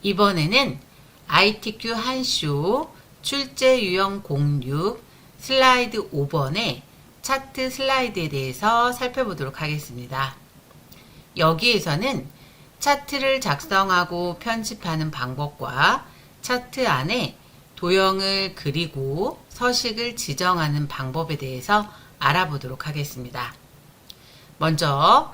이번에는 ITQ 한쇼 출제 유형 06 슬라이드 5번의 차트 슬라이드에 대해서 살펴보도록 하겠습니다. 여기에서는 차트를 작성하고 편집하는 방법과 차트 안에 도형을 그리고 서식을 지정하는 방법에 대해서 알아보도록 하겠습니다. 먼저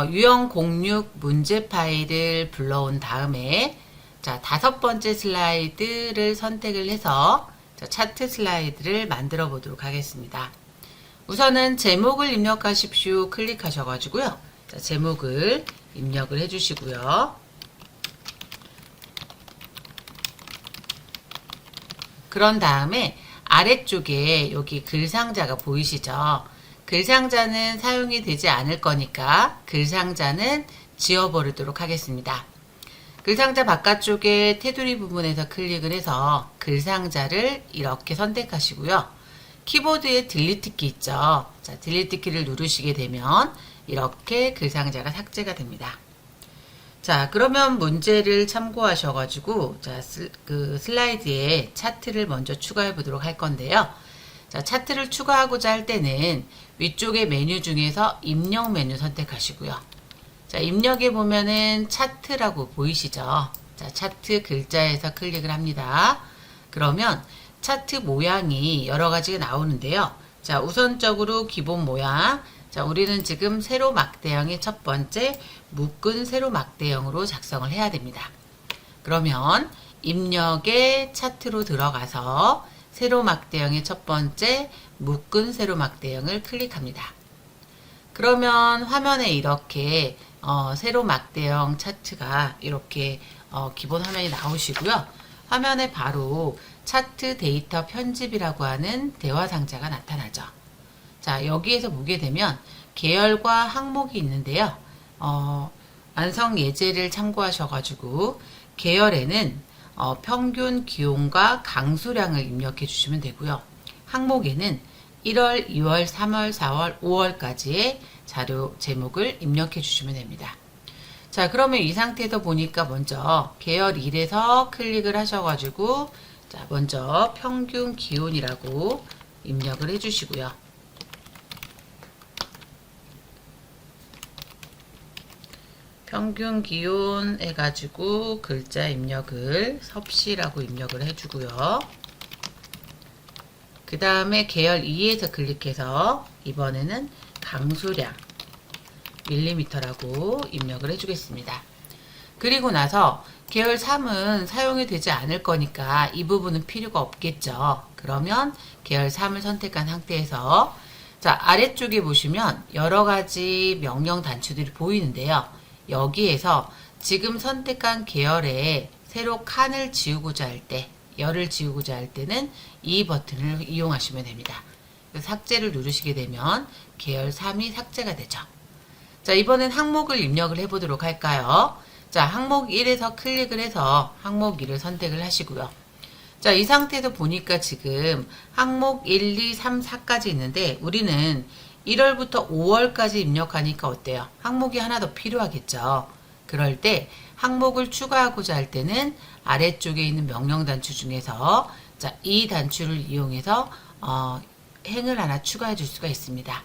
유형 06 문제 파일을 불러온 다음에 자, 5번째 슬라이드를 선택을 해서 차트 슬라이드를 만들어 보도록 하겠습니다. 우선은 제목을 입력하십시오. 클릭하셔가지고요. 자, 제목을 입력을 해주시고요. 그런 다음에 아래쪽에 여기 글상자가 보이시죠? 글상자는 사용이 되지 않을 거니까 글상자는 지워버리도록 하겠습니다. 글상자 바깥쪽에 테두리 부분에서 클릭을 해서 글상자를 이렇게 선택하시고요. 키보드에 딜리트 키 있죠? 자, 딜리트 키를 누르시게 되면 이렇게 글상자가 삭제가 됩니다. 자, 그러면 문제를 참고하셔가지고 자, 슬라이드에 차트를 먼저 추가해 보도록 할 건데요. 자, 차트를 추가하고자 할 때는 위쪽의 메뉴 중에서 입력 메뉴 선택하시고요. 자, 입력에 보면은 차트라고 보이시죠? 자, 차트 글자에서 클릭을 합니다. 그러면 차트 모양이 여러 가지가 나오는데요. 자, 우선적으로 기본 모양. 자, 우리는 지금 세로 막대형의 첫 번째 묶은 세로 막대형으로 작성을 해야 됩니다. 그러면 입력의 차트로 들어가서 세로 막대형의 첫 번째 묶은 세로 막대형을 클릭합니다. 그러면 화면에 이렇게 세로 막대형 차트가 이렇게 기본 화면이 나오시고요. 화면에 바로 차트 데이터 편집이라고 하는 대화 상자가 나타나죠. 자, 여기에서 보게 되면 계열과 항목이 있는데요. 완성 예제를 참고하셔가지고 계열에는 평균 기온과 강수량을 입력해 주시면 되고요. 항목에는 1월, 2월, 3월, 4월, 5월까지의 자료 제목을 입력해 주시면 됩니다. 자, 그러면 이 상태에서 보니까 먼저 계열 1에서 클릭을 하셔가지고 자, 먼저 평균 기온이라고 입력을 해 주시고요. 평균 기온 해가지고 글자 입력을 섭씨라고 입력을 해주고요. 그 다음에 계열 2에서 클릭해서 이번에는 강수량 밀리미터라고 입력을 해주겠습니다. 그리고 나서 계열 3은 사용이 되지 않을 거니까 이 부분은 필요가 없겠죠. 그러면 계열 3을 선택한 상태에서 자, 아래쪽에 보시면 여러 가지 명령 단추들이 보이는데요. 여기에서 지금 선택한 계열에 새로 칸을 지우고자 할 때, 열을 지우고자 할 때는 이 버튼을 이용하시면 됩니다. 삭제를 누르시게 되면 계열 3이 삭제가 되죠. 자, 이번엔 항목을 입력을 해보도록 할까요? 자, 항목 1에서 클릭을 해서 항목 1을 선택을 하시고요. 자, 이 상태에서 보니까 지금 항목 1, 2, 3, 4까지 있는데 우리는 1월부터 5월까지 입력하니까 어때요? 항목이 하나 더 필요하겠죠. 그럴 때 항목을 추가하고자 할 때는 아래쪽에 있는 명령 단추 중에서 자, 이 단추를 이용해서 행을 하나 추가해 줄 수가 있습니다.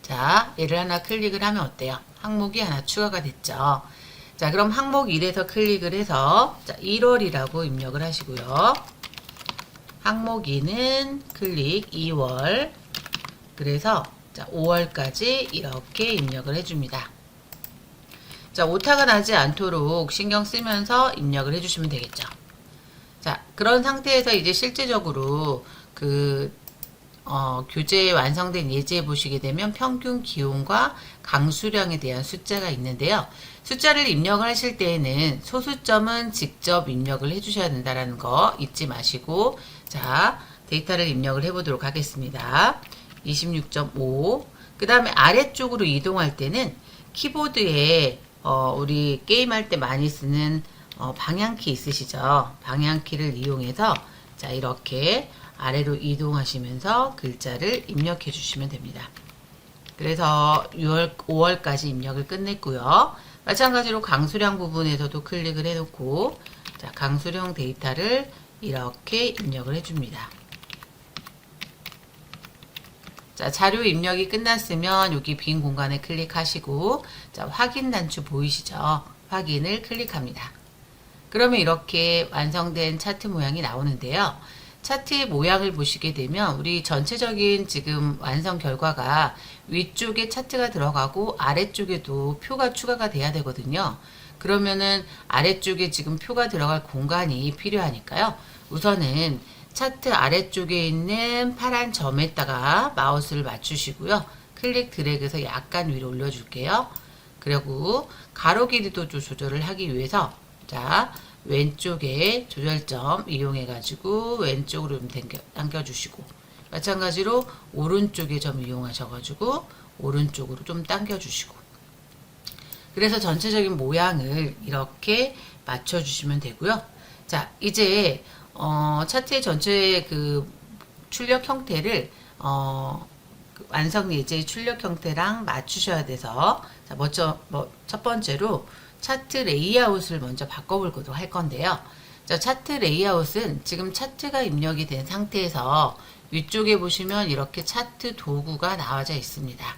자, 얘를 하나 클릭을 하면 어때요? 항목이 하나 추가가 됐죠. 자, 그럼 항목 1에서 클릭을 해서 자, 1월이라고 입력을 하시고요. 항목 2는 클릭 2월. 그래서 자, 5월까지 이렇게 입력을 해줍니다. 자, 오타가 나지 않도록 신경 쓰면서 입력을 해주시면 되겠죠. 자, 그런 상태에서 이제 실제적으로 교재에 완성된 예제에 보시게 되면 평균 기온과 강수량에 대한 숫자가 있는데요. 숫자를 입력을 하실 때에는 소수점은 직접 입력을 해주셔야 된다는 거 잊지 마시고 자, 데이터를 입력을 해보도록 하겠습니다. 26.5. 그 다음에 아래쪽으로 이동할 때는 키보드에 우리 게임할 때 많이 쓰는 방향키 있으시죠? 방향키를 이용해서 자, 이렇게 아래로 이동하시면서 글자를 입력해 주시면 됩니다. 그래서 5월까지 입력을 끝냈고요. 마찬가지로 강수량 부분에서도 클릭을 해놓고 자, 강수량 데이터를 이렇게 입력을 해줍니다. 자, 자료 입력이 끝났으면 여기 빈 공간에 클릭하시고 자, 확인 단추 보이시죠? 확인을 클릭합니다. 그러면 이렇게 완성된 차트 모양이 나오는데요. 차트의 모양을 보시게 되면 우리 전체적인 지금 완성 결과가 위쪽에 차트가 들어가고 아래쪽에도 표가 추가가 돼야 되거든요. 그러면은 아래쪽에 지금 표가 들어갈 공간이 필요하니까요. 우선은 차트 아래쪽에 있는 파란 점에다가 마우스를 맞추시고요. 클릭 드래그해서 약간 위로 올려줄게요. 그리고 가로 길이도 좀 조절을 하기 위해서 자, 왼쪽에 조절점 이용해 가지고 왼쪽으로 좀 당겨주시고 마찬가지로 오른쪽에 점 이용하셔 가지고 오른쪽으로 좀 당겨주시고 그래서 전체적인 모양을 이렇게 맞춰주시면 되고요. 자, 이제 차트의 전체 그 출력 형태를 완성 예제의 출력 형태랑 맞추셔야 돼서 자, 첫 번째로 차트 레이아웃을 먼저 바꿔보도록 할 건데요. 자, 차트 레이아웃은 지금 차트가 입력이 된 상태에서 위쪽에 보시면 이렇게 차트 도구가 나와져 있습니다.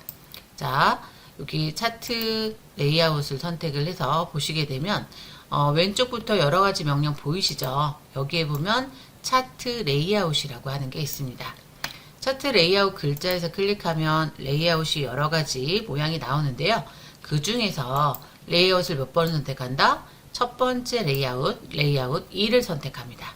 자, 여기 차트 레이아웃을 선택을 해서 보시게 되면 왼쪽부터 여러 가지 명령 보이시죠? 여기에 보면 차트 레이아웃이라고 하는 게 있습니다. 차트 레이아웃 글자에서 클릭하면 레이아웃이 여러 가지 모양이 나오는데요. 그 중에서 레이아웃을 몇 번을 선택한다? 첫 번째 레이아웃 2를 선택합니다.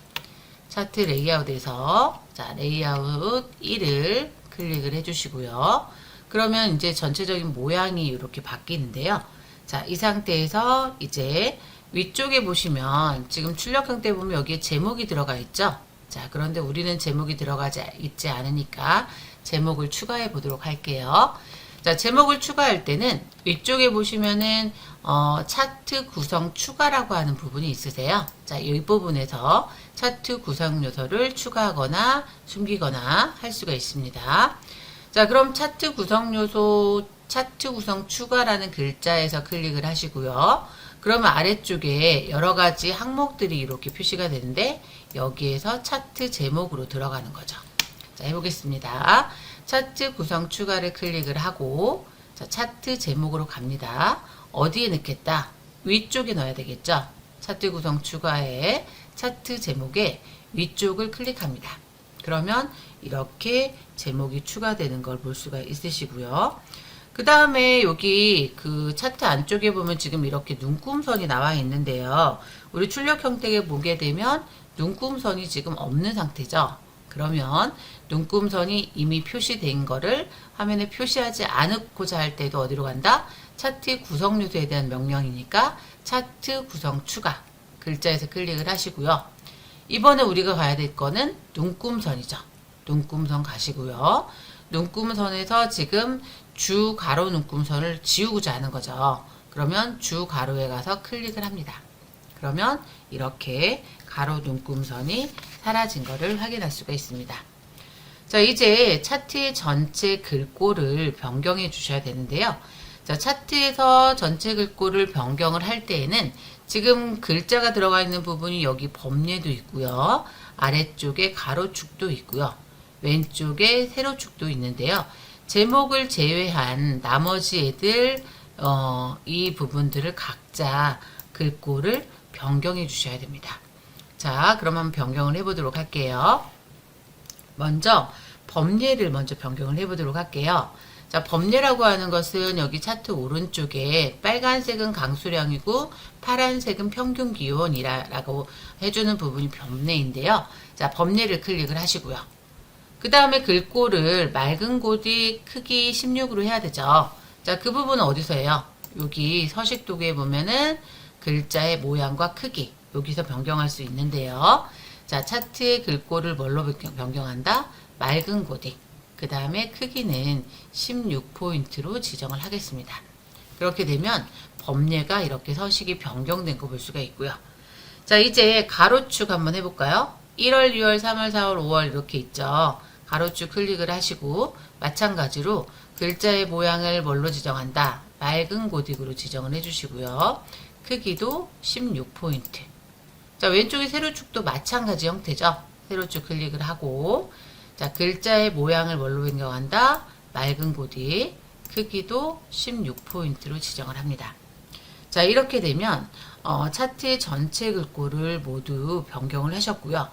차트 레이아웃에서 자, 레이아웃 1을 클릭을 해주시고요. 그러면 이제 전체적인 모양이 이렇게 바뀌는데요. 자, 이 상태에서 이제 위쪽에 보시면 지금 출력 형태 보면 여기에 제목이 들어가 있죠. 자, 그런데 우리는 제목이 들어가지 있지 않으니까 제목을 추가해 보도록 할게요. 자, 제목을 추가할 때는 위쪽에 보시면은 차트 구성 추가라고 하는 부분이 있으세요. 자, 이 부분에서 차트 구성 요소를 추가하거나 숨기거나 할 수가 있습니다. 자, 그럼 차트 구성 요소, 차트 구성 추가라는 글자에서 클릭을 하시고요. 그러면 아래쪽에 여러 가지 항목들이 이렇게 표시가 되는데 여기에서 차트 제목으로 들어가는 거죠. 자, 해보겠습니다. 차트 구성 추가를 클릭을 하고 자, 차트 제목으로 갑니다. 어디에 넣겠다? 위쪽에 넣어야 되겠죠? 차트 구성 추가에 차트 제목에 위쪽을 클릭합니다. 그러면 이렇게 제목이 추가되는 걸 볼 수가 있으시고요. 그 다음에 여기 그 차트 안쪽에 보면 지금 이렇게 눈금선이 나와 있는데요. 우리 출력 형태에 보게 되면 눈금선이 지금 없는 상태죠. 그러면 눈금선이 이미 표시된 거를 화면에 표시하지 않고자 할 때도 어디로 간다? 차트 구성 요소에 대한 명령이니까 차트 구성 추가 글자에서 클릭을 하시고요. 이번에 우리가 가야 될 거는 눈금선이죠. 눈금선 가시고요. 눈금선에서 지금 주 가로 눈금선을 지우고자 하는 거죠. 그러면 주 가로에 가서 클릭을 합니다. 그러면 이렇게 가로 눈금선이 사라진 것을 확인할 수가 있습니다. 자, 이제 차트의 전체 글꼴을 변경해 주셔야 되는데요. 자, 차트에서 전체 글꼴을 변경을 할 때에는 지금 글자가 들어가 있는 부분이 여기 범례도 있고요. 아래쪽에 가로축도 있고요. 왼쪽에 세로축도 있는데요. 제목을 제외한 나머지 애들 이 부분들을 각자 글꼴을 변경해 주셔야 됩니다. 자, 그러면 변경을 해보도록 할게요. 먼저 범례를 먼저 변경을 해보도록 할게요. 자, 범례라고 하는 것은 여기 차트 오른쪽에 빨간색은 강수량이고 파란색은 평균 기온이라고 해주는 부분이 범례인데요. 자, 범례를 클릭을 하시고요. 그 다음에 글꼴을 맑은 고디 크기 16으로 해야 되죠. 자, 그 부분은 어디서 해요? 여기 서식 도구에 보면은 글자의 모양과 크기 여기서 변경할 수 있는데요. 자, 차트의 글꼴을 뭘로 변경한다? 맑은 고딕. 그 다음에 크기는 16포인트로 지정을 하겠습니다. 그렇게 되면 범례가 이렇게 서식이 변경된 거 볼 수가 있고요. 자, 이제 가로축 한번 해볼까요? 1월, 2월, 3월, 4월, 5월 이렇게 있죠. 가로축 클릭을 하시고 마찬가지로 글자의 모양을 뭘로 지정한다? 맑은 고딕으로 지정을 해주시고요. 크기도 16포인트. 자, 왼쪽의 세로축도 마찬가지 형태죠. 세로축 클릭을 하고, 자, 글자의 모양을 뭘로 변경한다? 맑은 고딕, 크기도 16포인트로 지정을 합니다. 자, 이렇게 되면 차트의 전체 글꼴을 모두 변경을 하셨고요.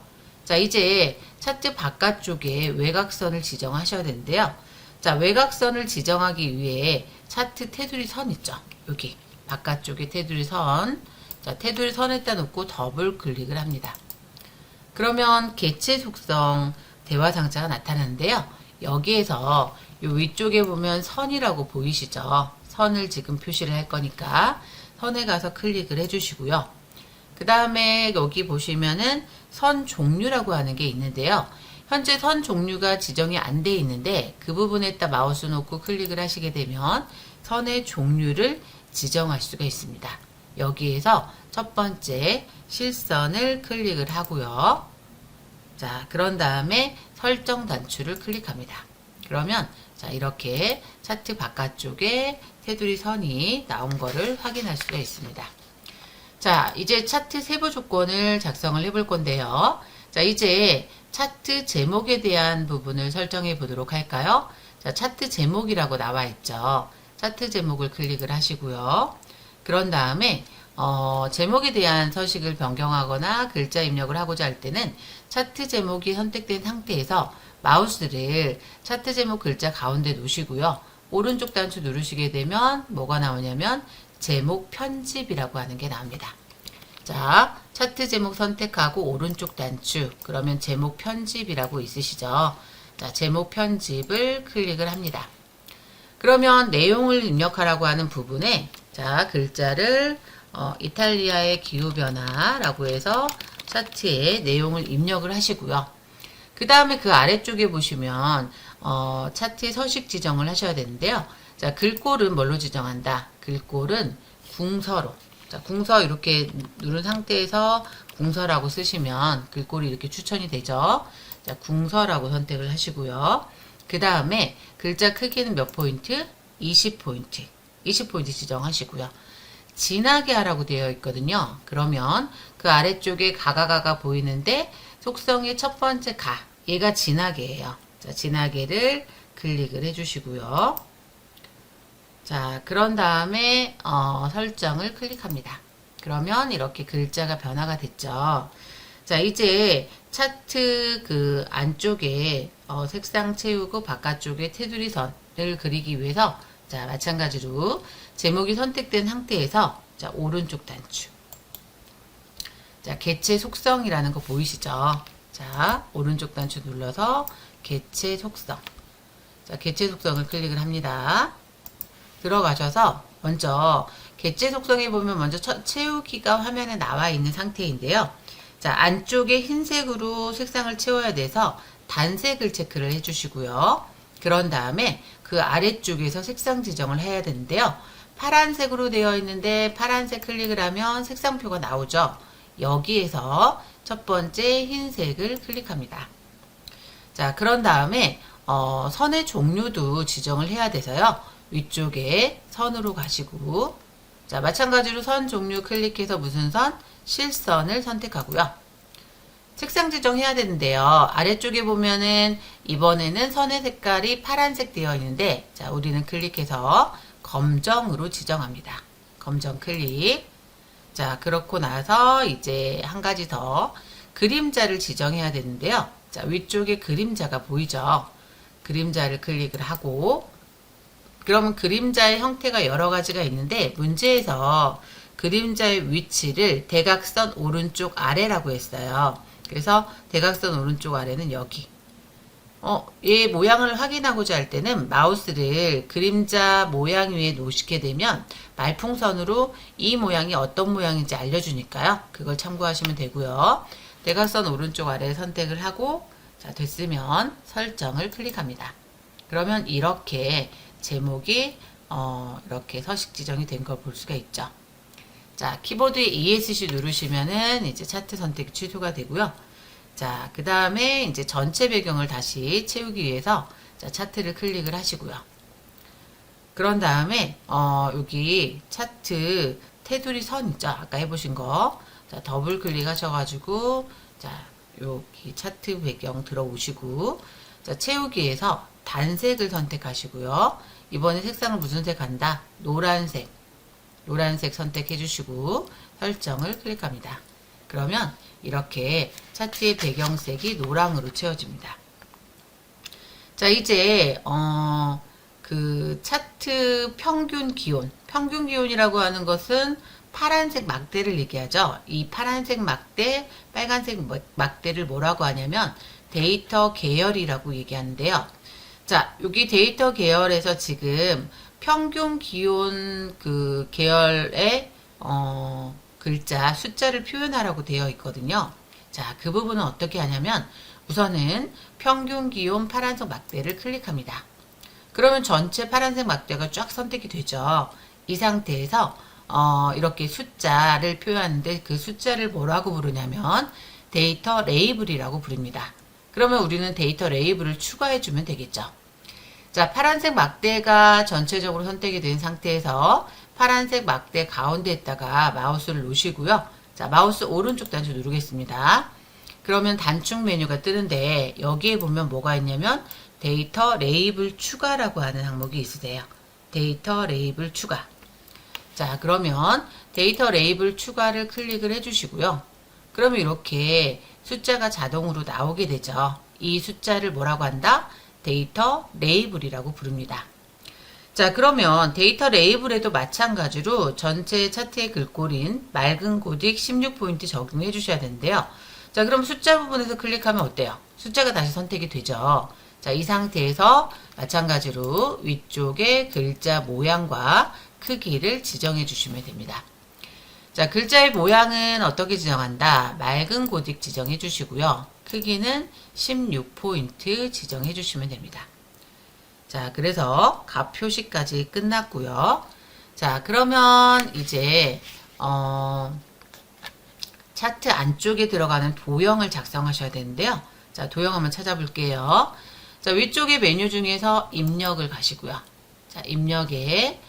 자, 이제 차트 바깥쪽에 외곽선을 지정하셔야 되는데요. 자, 외곽선을 지정하기 위해 차트 테두리 선 있죠. 여기 바깥쪽에 테두리 선. 자, 테두리 선에다 놓고 더블 클릭을 합니다. 그러면 개체 속성 대화상자가 나타나는데요. 여기에서 이 위쪽에 보면 선이라고 보이시죠? 선을 지금 표시를 할 거니까 선에 가서 클릭을 해주시고요. 그 다음에 여기 보시면은 선 종류라고 하는 게 있는데요. 현재 선 종류가 지정이 안 돼 있는데 그 부분에다 마우스 놓고 클릭을 하시게 되면 선의 종류를 지정할 수가 있습니다. 여기에서 첫 번째 실선을 클릭을 하고요. 자, 그런 다음에 설정 단추를 클릭합니다. 그러면 자, 이렇게 차트 바깥쪽에 테두리 선이 나온 거를 확인할 수가 있습니다. 자, 이제 차트 세부 조건을 작성을 해볼 건데요. 자, 이제 차트 제목에 대한 부분을 설정해 보도록 할까요? 자, 차트 제목이라고 나와 있죠. 차트 제목을 클릭을 하시고요. 그런 다음에 제목에 대한 서식을 변경하거나 글자 입력을 하고자 할 때는 차트 제목이 선택된 상태에서 마우스를 차트 제목 글자 가운데 놓으시고요. 오른쪽 단추 누르시게 되면 뭐가 나오냐면 제목 편집이라고 하는 게 나옵니다. 자, 차트 제목 선택하고 오른쪽 단추, 그러면 제목 편집이라고 있으시죠? 자, 제목 편집을 클릭을 합니다. 그러면 내용을 입력하라고 하는 부분에 자, 글자를 이탈리아의 기후변화라고 해서 차트에 내용을 입력을 하시고요. 그 다음에 그 아래쪽에 보시면 차트의 서식 지정을 하셔야 되는데요. 자, 글꼴은 뭘로 지정한다? 글꼴은 궁서로. 자, 궁서 이렇게 누른 상태에서 궁서라고 쓰시면 글꼴이 이렇게 추천이 되죠. 자, 궁서라고 선택을 하시고요. 그 다음에 글자 크기는 몇 포인트? 20포인트. 20포인트 지정하시고요. 진하게 하라고 되어 있거든요. 그러면 그 아래쪽에 가가가가 보이는데 속성의 첫 번째 가, 얘가 진하게예요. 자, 진하게를 클릭을 해주시고요. 자, 그런 다음에 설정을 클릭합니다. 그러면 이렇게 글자가 변화가 됐죠. 자, 이제 차트 그 안쪽에 색상 채우고 바깥쪽에 테두리 선을 그리기 위해서 자, 마찬가지로 제목이 선택된 상태에서 자, 오른쪽 단추. 자, 개체 속성이라는 거 보이시죠? 자, 오른쪽 단추 눌러서 개체 속성. 자, 개체 속성을 클릭을 합니다. 들어가셔서 먼저 개체 속성에 보면 먼저 채우기가 화면에 나와 있는 상태인데요. 자, 안쪽에 흰색으로 색상을 채워야 돼서 단색을 체크를 해주시고요. 그런 다음에 그 아래쪽에서 색상 지정을 해야 되는데요. 파란색으로 되어 있는데 파란색 클릭을 하면 색상표가 나오죠. 여기에서 첫 번째 흰색을 클릭합니다. 자, 그런 다음에 선의 종류도 지정을 해야 돼서요. 위쪽에 선으로 가시고 자, 마찬가지로 선 종류 클릭해서 무슨 선? 실선을 선택하고요. 색상 지정해야 되는데요. 아래쪽에 보면은 이번에는 선의 색깔이 파란색 되어 있는데 자, 우리는 클릭해서 검정으로 지정합니다. 검정 클릭. 자, 그렇고 나서 이제 한 가지 더 그림자를 지정해야 되는데요. 자, 위쪽에 그림자가 보이죠? 그림자를 클릭을 하고 그러면 그림자의 형태가 여러 가지가 있는데 문제에서 그림자의 위치를 대각선 오른쪽 아래라고 했어요. 그래서 대각선 오른쪽 아래는 여기. 얘 모양을 확인하고자 할 때는 마우스를 그림자 모양 위에 놓으시게 되면 말풍선으로 이 모양이 어떤 모양인지 알려주니까요. 그걸 참고하시면 되고요. 대각선 오른쪽 아래 선택을 하고 자, 됐으면 설정을 클릭합니다. 그러면 이렇게 제목이 이렇게 서식 지정이 된 걸 볼 수가 있죠. 자, 키보드에 ESC 누르시면은 이제 차트 선택이 취소가 되고요. 자, 그 다음에 이제 전체 배경을 다시 채우기 위해서 자, 차트를 클릭을 하시고요. 그런 다음에 여기 차트 테두리 선 있죠? 아까 해보신 거. 자, 더블 클릭하셔가지고 자, 여기 차트 배경 들어오시고 자, 채우기에서 단색을 선택하시고요. 이번에 색상을 무슨 색 한다? 노란색. 노란색 선택해 주시고 설정을 클릭합니다. 그러면 이렇게 차트의 배경색이 노랑으로 채워집니다. 자, 이제 그 차트 평균 기온이라고 하는 것은 파란색 막대를 얘기하죠. 이 파란색 막대, 빨간색 막대를 뭐라고 하냐면 데이터 계열이라고 얘기하는데요. 자, 여기 데이터 계열에서 지금 평균 기온 그 계열의 글자, 숫자를 표현하라고 되어 있거든요. 자, 그 부분은 어떻게 하냐면 우선은 평균 기온 파란색 막대를 클릭합니다. 그러면 전체 파란색 막대가 쫙 선택이 되죠. 이 상태에서 이렇게 숫자를 표현하는데 그 숫자를 뭐라고 부르냐면 데이터 레이블이라고 부릅니다. 그러면 우리는 데이터 레이블을 추가해주면 되겠죠. 자, 파란색 막대가 전체적으로 선택이 된 상태에서 파란색 막대 가운데에다가 마우스를 놓으시고요. 자, 마우스 오른쪽 단추 누르겠습니다. 그러면 단축 메뉴가 뜨는데 여기에 보면 뭐가 있냐면 데이터 레이블 추가라고 하는 항목이 있으세요. 데이터 레이블 추가. 자, 그러면 데이터 레이블 추가를 클릭을 해주시고요. 그러면 이렇게 숫자가 자동으로 나오게 되죠. 이 숫자를 뭐라고 한다? 데이터 레이블이라고 부릅니다. 자, 그러면 데이터 레이블에도 마찬가지로 전체 차트의 글꼴인 맑은 고딕 16포인트 적용해 주셔야 되는데요. 자, 그럼 숫자 부분에서 클릭하면 어때요? 숫자가 다시 선택이 되죠. 자, 이 상태에서 마찬가지로 위쪽에 글자 모양과 크기를 지정해 주시면 됩니다. 자, 글자의 모양은 어떻게 지정한다? 맑은 고딕 지정해 주시고요. 크기는 16포인트 지정해 주시면 됩니다. 자, 그래서 값 표시까지 끝났고요. 자, 그러면 이제 차트 안쪽에 들어가는 도형을 작성하셔야 되는데요. 자, 도형 한번 찾아볼게요. 자, 위쪽에 메뉴 중에서 입력을 가시고요. 자, 입력에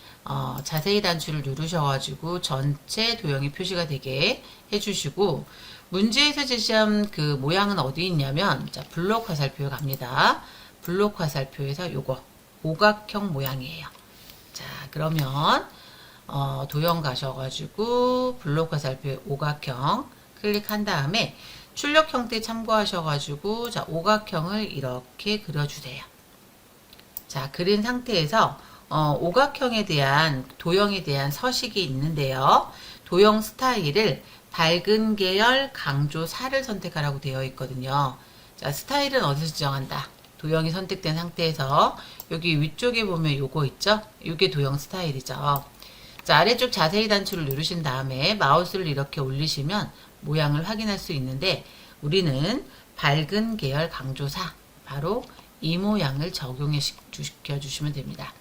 자세히 단추를 누르셔가지고 전체 도형이 표시가 되게 해주시고 문제에서 제시한 그 모양은 어디 있냐면 자, 블록 화살표에 갑니다. 블록 화살표에서 요거 오각형 모양이에요. 자, 그러면 도형 가셔가지고 블록 화살표에 오각형 클릭한 다음에 출력 형태 참고하셔가지고 자, 오각형을 이렇게 그려주세요. 자, 그린 상태에서 오각형에 대한 도형에 대한 서식이 있는데요. 도형 스타일을 밝은 계열 강조 4를 선택하라고 되어 있거든요. 자, 스타일은 어디서 지정한다? 도형이 선택된 상태에서 여기 위쪽에 보면 요거 있죠? 이게 도형 스타일이죠. 자, 아래쪽 자세히 단추를 누르신 다음에 마우스를 이렇게 올리시면 모양을 확인할 수 있는데 우리는 밝은 계열 강조 4 바로 이 모양을 적용해 시켜주시면 됩니다.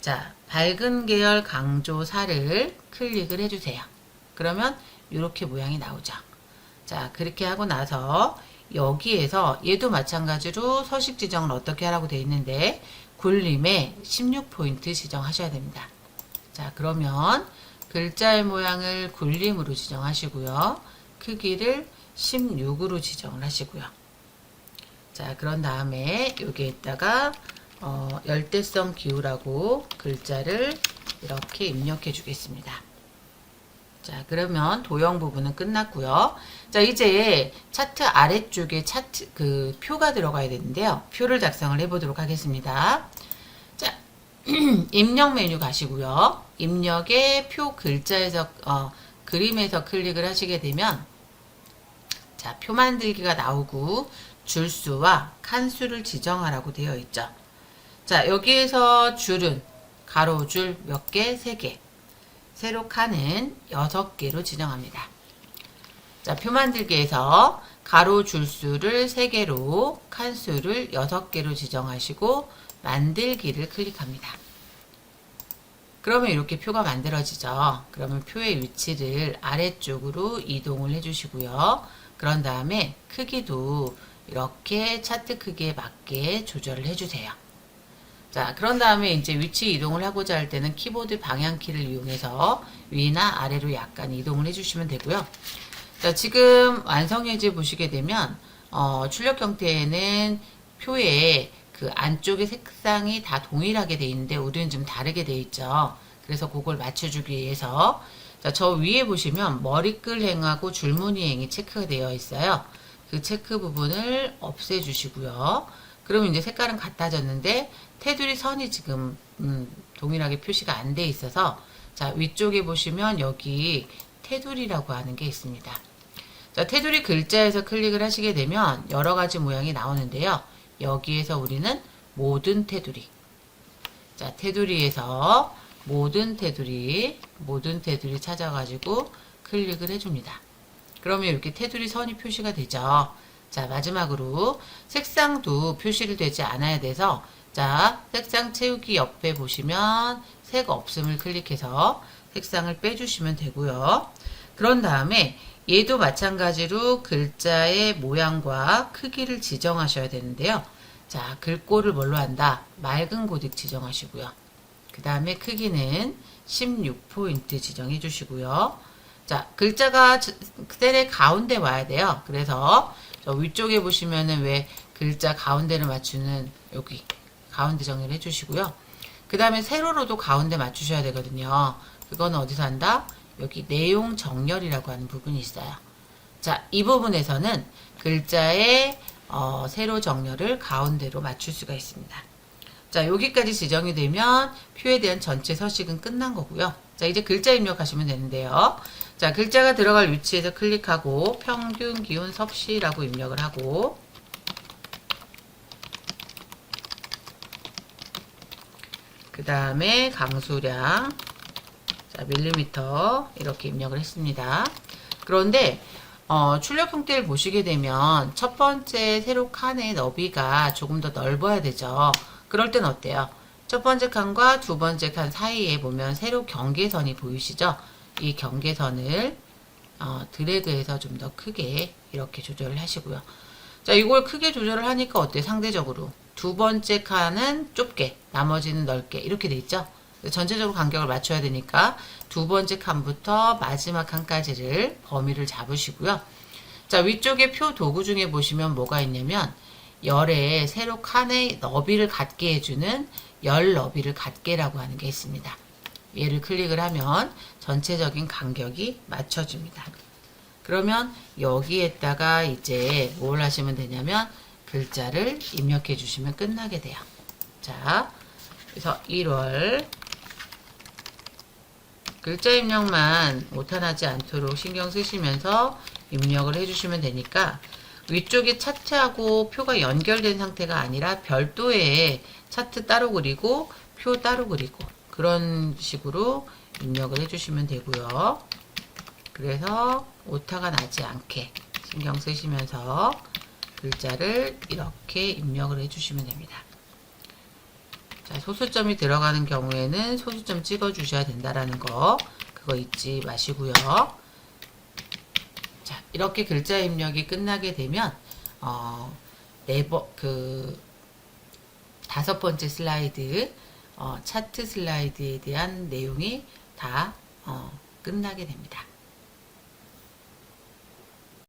자, 밝은 계열 강조 4를 클릭을 해주세요. 그러면 이렇게 모양이 나오죠. 자, 그렇게 하고 나서 여기에서 얘도 마찬가지로 서식 지정을 어떻게 하라고 되어 있는데 굴림에 16포인트 지정하셔야 됩니다. 자, 그러면 글자의 모양을 굴림으로 지정하시고요. 크기를 16으로 지정을 하시고요. 자, 그런 다음에 여기에다가 열대성 기후라고 글자를 이렇게 입력해 주겠습니다. 자, 그러면 도형 부분은 끝났고요. 자, 이제 차트 아래쪽에 차트 그 표가 들어가야 되는데요. 표를 작성을 해 보도록 하겠습니다. 자, 입력 메뉴 가시고요. 입력의 표 글자에서 그림에서 클릭을 하시게 되면 자, 표 만들기가 나오고 줄수와 칸수를 지정하라고 되어 있죠. 자, 여기에서 줄은 가로줄 몇 개? 3개. 세로 칸은 6개로 지정합니다. 자, 표 만들기에서 가로 줄수를 3개로 칸수를 6개로 지정하시고 만들기를 클릭합니다. 그러면 이렇게 표가 만들어지죠. 그러면 표의 위치를 아래쪽으로 이동을 해주시고요. 그런 다음에 크기도 이렇게 차트 크기에 맞게 조절을 해주세요. 자, 그런 다음에 이제 위치 이동을 하고자 할 때는 키보드 방향키를 이용해서 위나 아래로 약간 이동을 해주시면 되고요. 자, 지금 완성 예제 보시게 되면 출력 형태에는 표에 그 안쪽의 색상이 다 동일하게 돼 있는데 우리는 좀 다르게 돼 있죠. 그래서 그걸 맞춰주기 위해서 자, 저 위에 보시면 머리끌 행하고 줄무늬 행이 체크가 되어 있어요. 그 체크 부분을 없애주시고요. 그러면 이제 색깔은 같아졌는데 테두리 선이 지금 동일하게 표시가 안 돼 있어서 자, 위쪽에 보시면 여기 테두리라고 하는 게 있습니다. 자, 테두리 글자에서 클릭을 하시게 되면 여러 가지 모양이 나오는데요. 여기에서 우리는 모든 테두리. 자, 테두리에서 모든 테두리 찾아가지고 클릭을 해줍니다. 그러면 이렇게 테두리 선이 표시가 되죠. 자, 마지막으로 색상도 표시를 되지 않아야 돼서 자, 색상 채우기 옆에 보시면 색 없음을 클릭해서 색상을 빼주시면 되고요. 그런 다음에 얘도 마찬가지로 글자의 모양과 크기를 지정하셔야 되는데요. 자, 글꼴을 뭘로 한다? 맑은 고딕 지정하시고요. 그 다음에 크기는 16포인트 지정해 주시고요. 자, 글자가 셀의 가운데 와야 돼요. 그래서 저 위쪽에 보시면은 왜 글자 가운데를 맞추는 여기 가운데 정리를 해주시고요. 그 다음에 세로로도 가운데 맞추셔야 되거든요. 그건 어디서 한다? 여기 내용 정렬이라고 하는 부분이 있어요. 자, 이 부분에서는 글자의 세로 정렬을 가운데로 맞출 수가 있습니다. 자, 여기까지 지정이 되면 표에 대한 전체 서식은 끝난 거고요. 자, 이제 글자 입력하시면 되는데요. 자, 글자가 들어갈 위치에서 클릭하고 평균 기온 섭씨라고 입력을 하고 그 다음에 강수량 자, 밀리미터 이렇게 입력을 했습니다. 그런데 출력 형태를 보시게 되면 첫 번째 세로 칸의 너비가 조금 더 넓어야 되죠. 그럴 땐 어때요? 첫 번째 칸과 두 번째 칸 사이에 보면 세로 경계선이 보이시죠? 이 경계선을 드래그해서 좀 더 크게 이렇게 조절을 하시고요. 자, 이걸 크게 조절을 하니까 어때요? 상대적으로 두 번째 칸은 좁게 나머지는 넓게 이렇게 돼 있죠? 전체적으로 간격을 맞춰야 되니까 두 번째 칸부터 마지막 칸까지를 범위를 잡으시고요. 자, 위쪽에 표 도구 중에 보시면 뭐가 있냐면 열에 세로 칸의 너비를 갖게 해주는 열 너비를 갖게라고 하는 게 있습니다. 얘를 클릭을 하면 전체적인 간격이 맞춰집니다. 그러면 여기에다가 이제 뭘 하시면 되냐면 글자를 입력해 주시면 끝나게 돼요. 자, 그래서 1월 글자 입력만 오타나지 않도록 신경 쓰시면서 입력을 해주시면 되니까 위쪽에 차트하고 표가 연결된 상태가 아니라 별도의 차트 따로 그리고 표 따로 그리고 그런 식으로 입력을 해주시면 되고요. 그래서 오타가 나지 않게 신경 쓰시면서 글자를 이렇게 입력을 해주시면 됩니다. 자, 소수점이 들어가는 경우에는 소수점 찍어 주셔야 된다라는 거 그거 잊지 마시고요. 자, 이렇게 글자 입력이 끝나게 되면 다섯 번째 슬라이드 차트 슬라이드에 대한 내용이 다 끝나게 됩니다.